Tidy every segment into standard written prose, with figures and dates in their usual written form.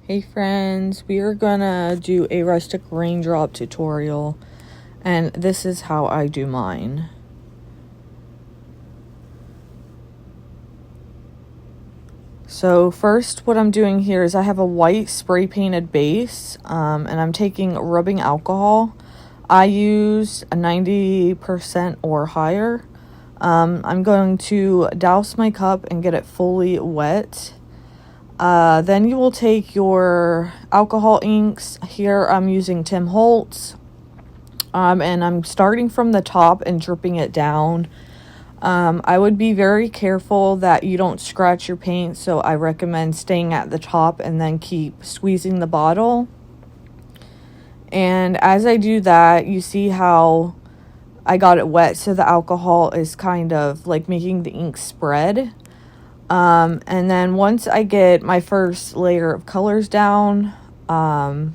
Hey friends, we are gonna do a rustic raindrop tutorial, and this is how I do mine. So first what I'm doing here is I have a white spray painted base, and I'm taking rubbing alcohol. I use a 90% or higher. I'm going to douse my cup and get it fully wet. Then you will take your alcohol inks. Here I'm using Tim Holtz. And I'm starting from the top and dripping it down. I would be very careful that you don't scratch your paint, so I recommend staying at the top and then keep squeezing the bottle. And as I do that, you see how I got it wet, so the alcohol is kind of like making the ink spread. And then once I get my first layer of colors down, I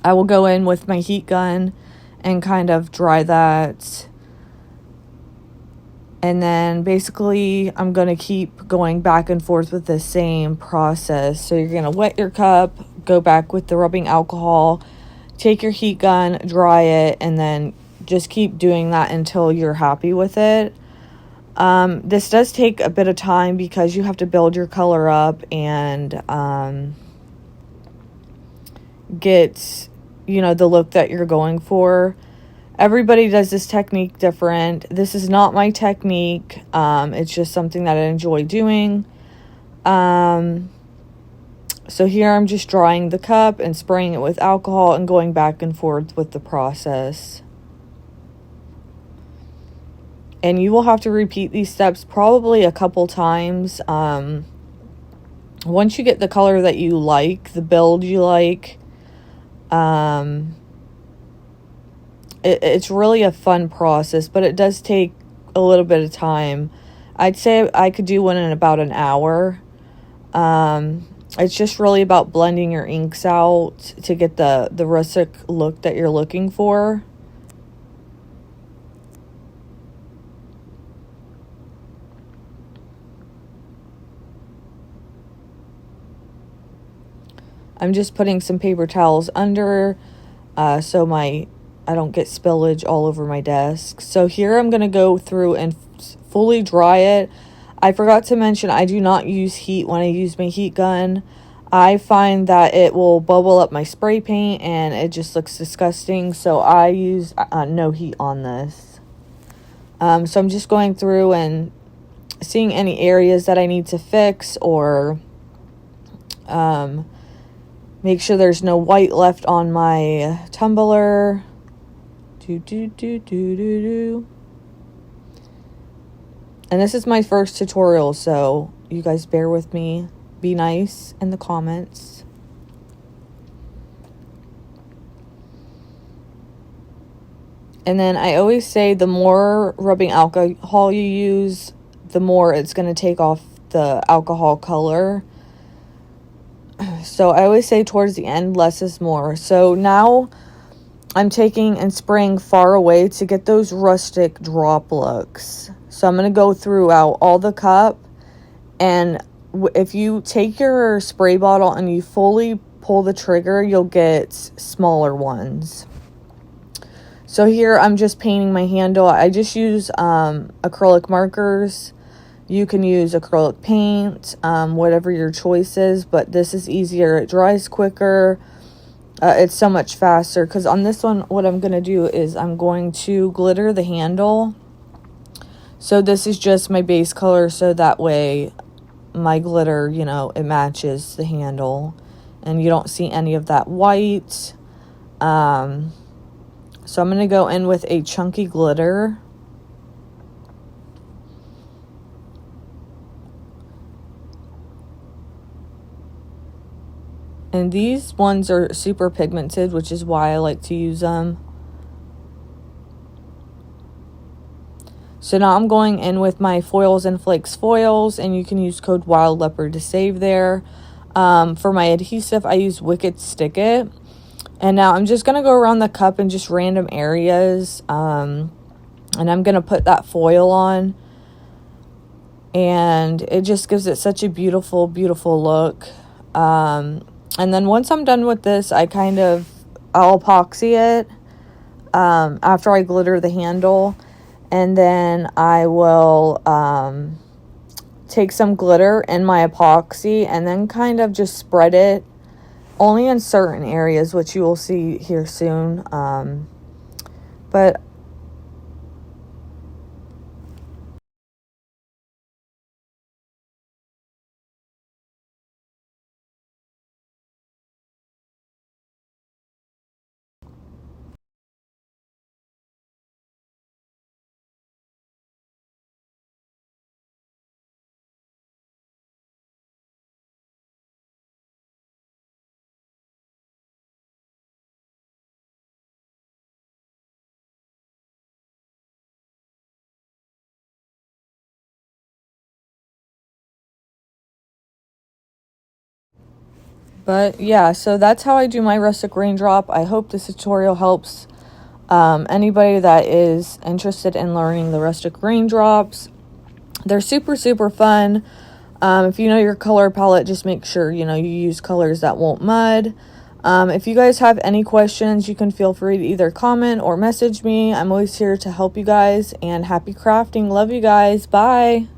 will go in with my heat gun and kind of dry that. And then basically I'm going to keep going back and forth with the same process. So you're going to wet your cup, go back with the rubbing alcohol, take your heat gun, dry it, and then just keep doing that until you're happy with it. This does take a bit of time because you have to build your color up and get, the look that you're going for. Everybody does this technique different. This is not my technique. It's just something that I enjoy doing. So here I'm just drying the cup and spraying it with alcohol and going back and forth with the process. And you will have to repeat these steps probably a couple times. Once you get the color that you like, the build you like, it's really a fun process, but it does take a little bit of time. I'd say I could do one in about an hour. It's just really about blending your inks out to get the rustic look that you're looking for. I'm just putting some paper towels under so I don't get spillage all over my desk. So here I'm going to go through and fully dry it. I forgot to mention I do not use heat when I use my heat gun. I find that it will bubble up my spray paint and it just looks disgusting. So I use no heat on this. So I'm just going through and seeing any areas that I need to fix or make sure there's no white left on my tumbler. And this is my first tutorial, so you guys bear with me. Be nice in the comments. And then I always say the more rubbing alcohol you use, the more it's going to take off the alcohol color. So I always say towards the end, less is more. So now I'm taking and spraying far away to get those rustic drop looks. So I'm going to go throughout all the cup. And if you take your spray bottle and you fully pull the trigger, you'll get smaller ones. So here I'm just painting my handle. I just use acrylic markers. You can use acrylic paint, whatever your choice is, but this is easier. It dries quicker. It's so much faster because on this one, what I'm going to do is I'm going to glitter the handle. So this is just my base color, so that way my glitter, it matches the handle and you don't see any of that white. So I'm going to go in with a chunky glitter. And these ones are super pigmented, which is why I like to use them. So now I'm going in with my Foils and Flakes foils, and you can use code Wild Leopard to save there. For my adhesive, I use Wicked Stick It. And now I'm just going to go around the cup in just random areas. And I'm going to put that foil on. And it just gives it such a beautiful, beautiful look. And then once I'm done with this, I'll epoxy it after I glitter the handle. And then I will take some glitter in my epoxy and then kind of just spread it only in certain areas, which you will see here soon. But yeah, so that's how I do my rustic raindrop. I hope this tutorial helps anybody that is interested in learning the rustic raindrops. They're super, super fun. If you know your color palette, just make sure, you use colors that won't mud. If you guys have any questions, you can feel free to either comment or message me. I'm always here to help you guys, and happy crafting. Love you guys. Bye.